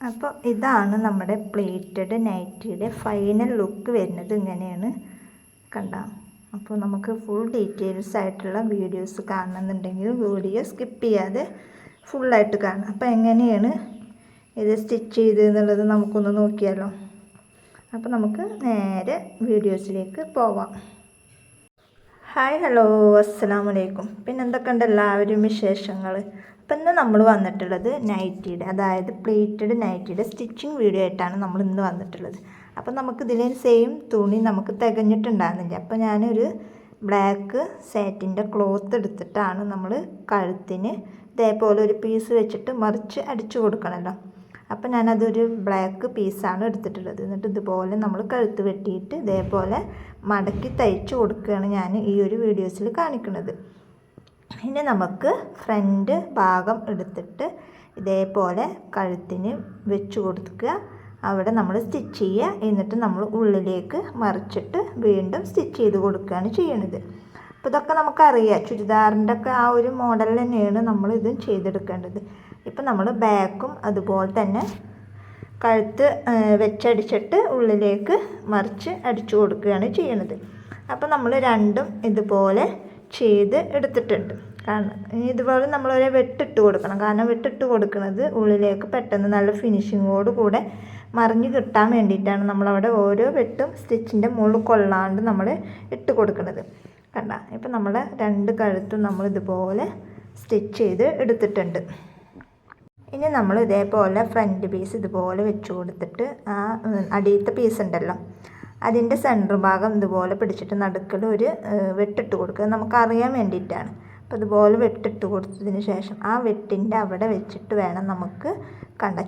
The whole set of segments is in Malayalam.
അപ്പോൾ ഇതാണ് നമ്മുടെ പ്ലേറ്റഡ് നൈറ്റിയുടെ ഫൈനൽ ലുക്ക് വരുന്നത്. ഇങ്ങനെയാണ് കണ്ട. അപ്പോൾ നമുക്ക് ഫുൾ ഡീറ്റെയിൽസ് ആയിട്ടുള്ള വീഡിയോസ് കാണണമെന്നുണ്ടെങ്കിൽ വീഡിയോ സ്കിപ്പ് ചെയ്യാതെ ഫുള്ളായിട്ട് കാണാം. അപ്പോൾ എങ്ങനെയാണ് ഇത് സ്റ്റിച്ച് ചെയ്ത് എന്നുള്ളത് നമുക്കൊന്ന് നോക്കിയാലോ. അപ്പോൾ നമുക്ക് നേരെ വീഡിയോസിലേക്ക് പോവാം. ഹായ്, ഹലോ, അസ്സലാമു അലൈക്കും. പിന്നെ എന്തൊക്കെയുണ്ട് എല്ലാവരും വിശേഷങ്ങൾ? അപ്പം ഇന്ന് നമ്മൾ വന്നിട്ടുള്ളത് നൈറ്റിയുടെ, അതായത് പ്ലേറ്റഡ് നൈറ്റിയുടെ സ്റ്റിച്ചിങ് വീഡിയോ ആയിട്ടാണ് നമ്മൾ ഇന്ന് വന്നിട്ടുള്ളത്. അപ്പം നമുക്ക് ഇതിൽ സെയിം തുണി നമുക്ക് തികഞ്ഞിട്ടുണ്ടാകുന്നില്ല. അപ്പോൾ ഞാനൊരു ബ്ലാക്ക് സാറ്റിൻ്റെ ക്ലോത്ത് എടുത്തിട്ടാണ് നമ്മൾ കഴുത്തിന് ഇതേപോലെ ഒരു പീസ് വെച്ചിട്ട് മറിച്ച് അടിച്ചു കൊടുക്കണമല്ലോ. അപ്പോൾ ഞാനതൊരു ബ്ലാക്ക് പീസാണ് എടുത്തിട്ടുള്ളത്. എന്നിട്ട് ഇതുപോലെ നമ്മൾ കഴുത്ത് വെട്ടിയിട്ട് ഇതേപോലെ മടക്കി തയ്ച്ച് കൊടുക്കുകയാണ് ഞാൻ ഈ ഒരു വീഡിയോസിൽ കാണിക്കുന്നത്. ഇനി നമുക്ക് ഫ്രണ്ട് ഭാഗം എടുത്തിട്ട് ഇതേപോലെ കഴുത്തിന് വെച്ച് കൊടുക്കുക. അവിടെ നമ്മൾ സ്റ്റിച്ച് ചെയ്യുക. എന്നിട്ട് നമ്മൾ ഉള്ളിലേക്ക് മറിച്ചിട്ട് വീണ്ടും സ്റ്റിച്ച് ചെയ്ത് കൊടുക്കുകയാണ് ചെയ്യുന്നത്. അപ്പോൾ ഇതൊക്കെ നമുക്കറിയാം, ചുരിദാറിൻ്റെ ഒക്കെ ആ ഒരു മോഡൽ തന്നെയാണ് നമ്മൾ ഇതും ചെയ്തെടുക്കേണ്ടത്. ഇപ്പം നമ്മൾ ബാക്കും അതുപോലെ തന്നെ കഴുത്ത് വെച്ചടിച്ചിട്ട് ഉള്ളിലേക്ക് മറിച്ച് അടിച്ചു കൊടുക്കുകയാണ് ചെയ്യുന്നത്. അപ്പോൾ നമ്മൾ രണ്ടും ഇതുപോലെ ചെയ്ത് എടുത്തിട്ടുണ്ട്. കാരണം ഇതുപോലെ നമ്മളൊരു വെട്ടിട്ട് കൊടുക്കണം. കാരണം വെട്ടിട്ട് കൊടുക്കുന്നത് ഉള്ളിലേക്ക് പെട്ടെന്ന് നല്ല ഫിനിഷിങ്ങോട് കൂടെ മറിഞ്ഞ് കിട്ടാൻ വേണ്ടിയിട്ടാണ് നമ്മളവിടെ ഓരോ വെട്ടും സ്റ്റിച്ചിൻ്റെ മുകളിൽ കൊള്ളാണ്ട് നമ്മൾ ഇട്ട് കൊടുക്കുന്നത്. കണ്ട, ഇപ്പം നമ്മൾ രണ്ട് കഴുത്തും നമ്മൾ ഇതുപോലെ സ്റ്റിച്ച് ചെയ്ത് എടുത്തിട്ടുണ്ട്. ഇനി നമ്മൾ ഇതേപോലെ ഫ്രണ്ട് പീസ് ഇതുപോലെ വെച്ച് കൊടുത്തിട്ട് ആ അടിയത്തെ പീസ് ഉണ്ടല്ലോ അതിൻ്റെ സെൻറ്റർ ഭാഗം ഇതുപോലെ പിടിച്ചിട്ട് നടുക്കിൽ ഒരു വെട്ടിട്ട് കൊടുക്കുക. നമുക്കറിയാൻ വേണ്ടിയിട്ടാണ്. അപ്പോൾ ഇതുപോലെ വെട്ടിട്ട് കൊടുത്തതിന് ശേഷം ആ വെട്ടിൻ്റെ അവിടെ വെച്ചിട്ട് വേണം നമുക്ക്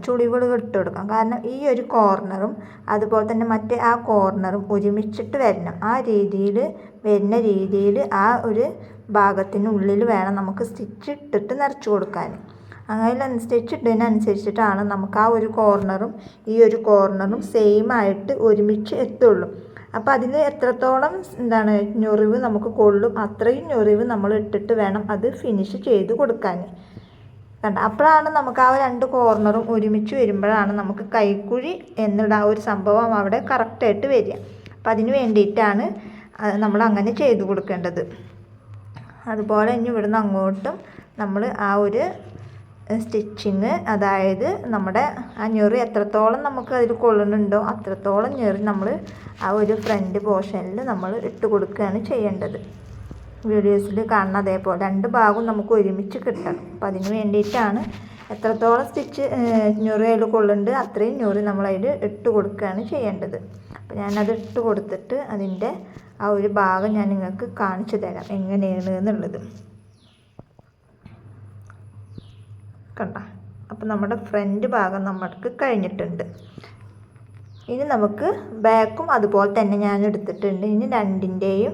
ചുളിവുകൾ ഇട്ട് കൊടുക്കാം. കാരണം ഈ ഒരു കോർണറും അതുപോലെ തന്നെ മറ്റേ ആ കോർണറും ഒരുമിച്ചിട്ട് വരണം. ആ രീതിയിൽ വരുന്ന രീതിയിൽ ആ ഒരു ഭാഗത്തിനുള്ളിൽ വേണം നമുക്ക് സ്റ്റിച്ച് ഇട്ടിട്ട് നിറച്ച് കൊടുക്കാൻ. അങ്ങനെ സ്റ്റിച്ച് ഇട്ടതിനനുസരിച്ചിട്ടാണ് നമുക്ക് ആ ഒരു കോർണറും ഈ ഒരു കോർണറും സെയിം ആയിട്ട് ഒരുമിച്ച് എത്തുള്ളൂ. അപ്പോൾ അതിന് എത്രത്തോളം ഞൊറിവ് നമുക്ക് കൊള്ളും അത്രയും ഞൊറിവ് നമ്മൾ ഇട്ടിട്ട് വേണം അത് ഫിനിഷ് ചെയ്ത് കൊടുക്കാൻ. കണ്ട, അപ്പോഴാണ് നമുക്ക് ആ രണ്ട് കോർണറും ഒരുമിച്ച് വരുമ്പോഴാണ് നമുക്ക് കൈക്കുഴി എന്നുള്ള ആ ഒരു സംഭവം അവിടെ കറക്റ്റായിട്ട് വരിക. അപ്പം അതിന് വേണ്ടിയിട്ടാണ് നമ്മൾ അങ്ങനെ ചെയ്ത് കൊടുക്കേണ്ടത്. അതുപോലെ ഇനി ഇവിടുന്ന് അങ്ങോട്ടും നമ്മൾ ആ ഒരു സ്റ്റിച്ചിങ്, അതായത് നമ്മുടെ ആ ഞൊറി എത്രത്തോളം നമുക്ക് അതിൽ കൊള്ളുന്നുണ്ടോ അത്രത്തോളം ഞൊറി നമ്മൾ ആ ഒരു ഫ്രണ്ട് പോർഷനിൽ നമ്മൾ ഇട്ട് കൊടുക്കുകയാണ് ചെയ്യേണ്ടത്. വീഡിയോസിൽ കാണുന്ന അതേപോലെ രണ്ട് ഭാഗവും നമുക്ക് ഒരുമിച്ച് കിട്ടണം. അപ്പം അതിന് വേണ്ടിയിട്ടാണ് എത്രത്തോളം സ്റ്റിച്ച് ഞൊറി അതിൽ കൊള്ളുന്നുണ്ട് അത്രയും ഞൊറി നമ്മളതിൽ ഇട്ട് കൊടുക്കുകയാണ് ചെയ്യേണ്ടത്. അപ്പോൾ ഞാനത് ഇട്ട് കൊടുത്തിട്ട് അതിൻ്റെ ആ ഒരു ഭാഗം ഞാൻ നിങ്ങൾക്ക് കാണിച്ചു തരാം എങ്ങനെയാണ് എന്നുള്ളത്. കണ്ട, അപ്പോൾ നമ്മുടെ ഫ്രണ്ട് ഭാഗം നമുക്ക് കഴിഞ്ഞിട്ടുണ്ട്. ഇനി നമുക്ക് ബാക്കും അതുപോലെ തന്നെ ഞാൻ എടുത്തിട്ടുണ്ട്. ഇനി രണ്ടിൻ്റെയും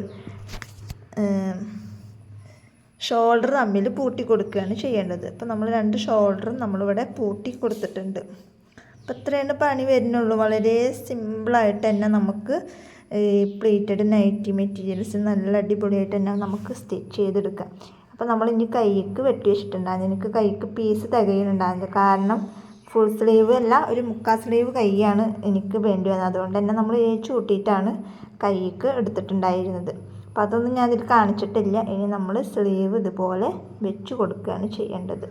ഷോൾഡർ തമ്മിൽ പൂട്ടി കൊടുക്കുകയാണ് ചെയ്യേണ്ടത്. അപ്പോൾ നമ്മൾ രണ്ട് ഷോൾഡറും നമ്മളിവിടെ പൂട്ടി കൊടുത്തിട്ടുണ്ട്. അപ്പോൾ ഇത്രയാണ് പണി വരുന്നുള്ളൂ. വളരെ സിമ്പിളായിട്ട് തന്നെ നമുക്ക് പ്ലേറ്റഡ് നൈറ്റി മെറ്റീരിയൽസ് നല്ല അടിപൊളിയായിട്ട് തന്നെ നമുക്ക് സ്റ്റിച്ച് ചെയ്തെടുക്കാം. അപ്പോൾ നമ്മൾ ഇനി കൈക്ക് വെട്ടി വെച്ചിട്ടുണ്ടായിരുന്നു. എനിക്ക് കൈക്ക് പീസ് തികയുന്നുണ്ടായിരുന്നില്ല. കാരണം ഫുൾ സ്ലീവ് അല്ല, ഒരു മുക്കാൽ സ്ലീവ് കൈയാണ് എനിക്ക് വേണ്ടി വന്നത്. അതുകൊണ്ട് തന്നെ നമ്മൾ കൂട്ടിയിട്ടാണ് കൈക്ക് എടുത്തിട്ടുണ്ടായിരുന്നത്. അപ്പോൾ അതൊന്നും ഞാനിതിൽ കാണിച്ചിട്ടില്ല. ഇനി നമ്മൾ സ്ലീവ് ഇതുപോലെ വെച്ച് കൊടുക്കുകയാണ് ചെയ്യേണ്ടത്.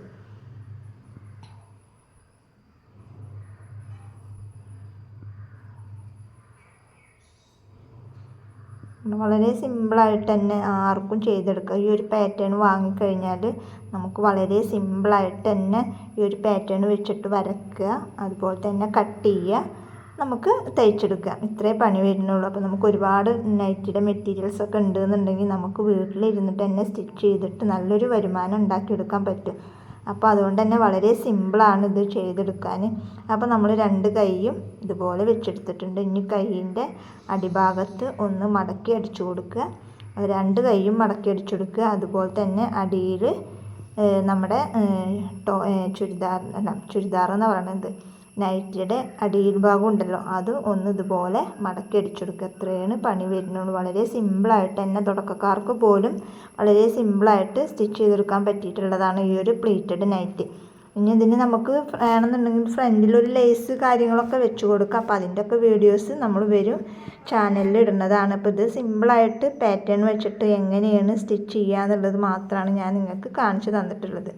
വളരെ സിമ്പിളായിട്ട് തന്നെ ആർക്കും ചെയ്തെടുക്കാം. ഈ ഒരു പാറ്റേൺ വാങ്ങിക്കഴിഞ്ഞാൽ നമുക്ക് വളരെ സിമ്പിളായിട്ട് തന്നെ ഈ ഒരു പാറ്റേൺ വെച്ചിട്ട് വരയ്ക്കുക, അതുപോലെ തന്നെ കട്ട് ചെയ്യുക, നമുക്ക് തയ്ച്ചെടുക്കാം. ഇത്രേ പണി വരുന്നുള്ളൂ. അപ്പോൾ നമുക്ക് ഒരുപാട് നൈറ്റിയുടെ മെറ്റീരിയൽസ് ഒക്കെ ഉണ്ടെന്നുണ്ടെങ്കിൽ നമുക്ക് വീട്ടിലിരുന്നിട്ട് തന്നെ സ്റ്റിച്ച് ചെയ്തിട്ട് നല്ലൊരു വരുമാനം ഉണ്ടാക്കിയെടുക്കാൻ പറ്റും. അപ്പോൾ അതുകൊണ്ട് തന്നെ വളരെ സിമ്പിളാണ് ഇത് ചെയ്തെടുക്കാൻ. അപ്പോൾ നമ്മൾ രണ്ട് കൈയും ഇതുപോലെ വെച്ചെടുത്തിട്ടുണ്ട്. ഇനി കൈയിൻ്റെ അടിഭാഗത്ത് ഒന്ന് മടക്കി അടിച്ചു കൊടുക്കുക. രണ്ട് കൈയും മടക്കി അടിച്ചെടുക്കുക. അതുപോലെ തന്നെ അടിയിൽ നമ്മുടെ ചുരിദാർ എന്ന് പറയുന്നത് നൈറ്റിയുടെ അടിയിൽ ഭാഗം ഉണ്ടല്ലോ അത് ഒന്ന് ഇതുപോലെ മടക്കി അടിച്ചെടുക്കുക. അത്രയാണ് പണി വരുന്നുള്ളൂ. വളരെ സിമ്പിളായിട്ട് തന്നെ തുടക്കക്കാർക്ക് പോലും വളരെ സിമ്പിളായിട്ട് സ്റ്റിച്ച് ചെയ്തെടുക്കാൻ പറ്റിയിട്ടുള്ളതാണ് ഈ ഒരു പ്ലീറ്റഡ് നൈറ്റി. ഇനി ഇതിന് നമുക്ക് വേണമെന്നുണ്ടെങ്കിൽ ഫ്രണ്ടിലൊരു ലേസ് കാര്യങ്ങളൊക്കെ വെച്ച് കൊടുക്കാം. അപ്പോൾ അതിൻ്റെയൊക്കെ വീഡിയോസ് നമ്മൾ വരും ചാനലിൽ ഇടുന്നതാണ്. അപ്പോൾ ഇത് സിമ്പിളായിട്ട് പാറ്റേൺ വെച്ചിട്ട് എങ്ങനെയാണ് സ്റ്റിച്ച് ചെയ്യുക എന്നുള്ളത് മാത്രമാണ് ഞാൻ നിങ്ങൾക്ക് കാണിച്ചു തന്നിട്ടുള്ളത്.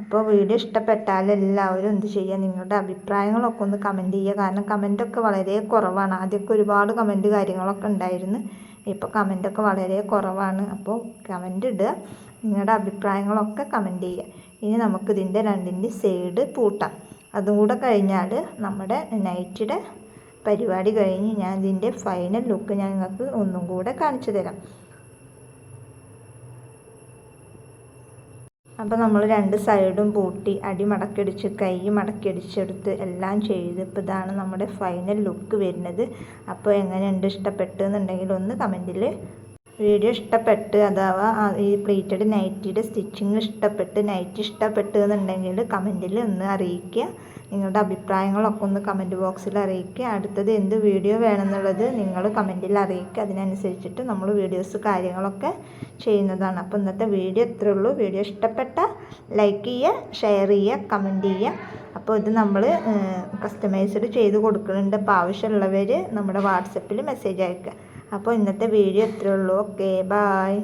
അപ്പോൾ വീഡിയോ ഇഷ്ടപ്പെട്ടാൽ എല്ലാവരും എന്ത് ചെയ്യുക, നിങ്ങളുടെ അഭിപ്രായങ്ങളൊക്കെ ഒന്ന് കമൻറ്റ് ചെയ്യുക. കാരണം കമൻറ്റൊക്കെ വളരെ കുറവാണ്. ആദ്യമൊക്കെ ഒരുപാട് കമൻറ്റ് കാര്യങ്ങളൊക്കെ ഉണ്ടായിരുന്നു. ഇപ്പോൾ കമൻറ്റൊക്കെ വളരെ കുറവാണ്. അപ്പോൾ കമൻറ്റ് ഇടുക, നിങ്ങളുടെ അഭിപ്രായങ്ങളൊക്കെ കമൻറ്റ് ചെയ്യുക. ഇനി നമുക്കിതിൻ്റെ രണ്ടിൻ്റെ സൈഡ് പൂട്ടാം. അതും കൂടെ കഴിഞ്ഞാൽ നമ്മുടെ നൈറ്റിയുടെ പരിപാടി കഴിഞ്ഞ് ഞാൻ ഇതിൻ്റെ ഫൈനൽ ലുക്ക് ഞാൻ നിങ്ങൾക്ക് ഒന്നും കൂടെ കാണിച്ചു തരാം. അപ്പോൾ നമ്മൾ രണ്ട് സൈഡും പൂട്ടി അടി മടക്കടിച്ച് കൈ മടക്കടിച്ചെടുത്ത് എല്ലാം ചെയ്ത് ഇപ്പോൾ ഇതാണ് നമ്മുടെ ഫൈനൽ ലുക്ക് വരുന്നത്. അപ്പോൾ എങ്ങനെയുണ്ട്, ഇഷ്ടപ്പെട്ടു എന്നുണ്ടെങ്കിൽ ഒന്ന് കമൻറ്റിൽ, വീഡിയോ ഇഷ്ടപ്പെട്ട് അഥവാ ഈ പ്ലീറ്റഡ് നൈറ്റിയുടെ സ്റ്റിച്ചിങ് ഇഷ്ടപ്പെട്ട് നൈറ്റി ഇഷ്ടപ്പെട്ടു എന്നുണ്ടെങ്കിൽ കമൻറ്റിൽ ഒന്ന് അറിയിക്കുക. നിങ്ങളുടെ അഭിപ്രായങ്ങളൊക്കെ ഒന്ന് കമൻറ്റ് ബോക്സിൽ അറിയിക്കുക. അടുത്തത് എന്ത് വീഡിയോ വേണമെന്നുള്ളത് നിങ്ങൾ കമൻറ്റിൽ അറിയിക്കുക. അതിനനുസരിച്ചിട്ട് നമ്മൾ വീഡിയോസ് കാര്യങ്ങളൊക്കെ ചെയ്യുന്നതാണ്. അപ്പോൾ ഇന്നത്തെ വീഡിയോ ഇത്രയേ ഉള്ളൂ. വീഡിയോ ഇഷ്ടപ്പെട്ട ലൈക്ക് ചെയ്യുക, ഷെയർ ചെയ്യുക, കമൻറ്റ് ചെയ്യുക. അപ്പോൾ ഇത് നമ്മൾ കസ്റ്റമൈസ്ഡ് ചെയ്ത് കൊടുക്കുന്നുണ്ട്. അപ്പോൾ ആവശ്യമുള്ളവർ നമ്മുടെ വാട്സപ്പിൽ മെസ്സേജ് അയക്കുക. അപ്പോൾ ഇന്നത്തെ വീഡിയോ ഇത്രയേ ഉള്ളൂ. Okay, bye.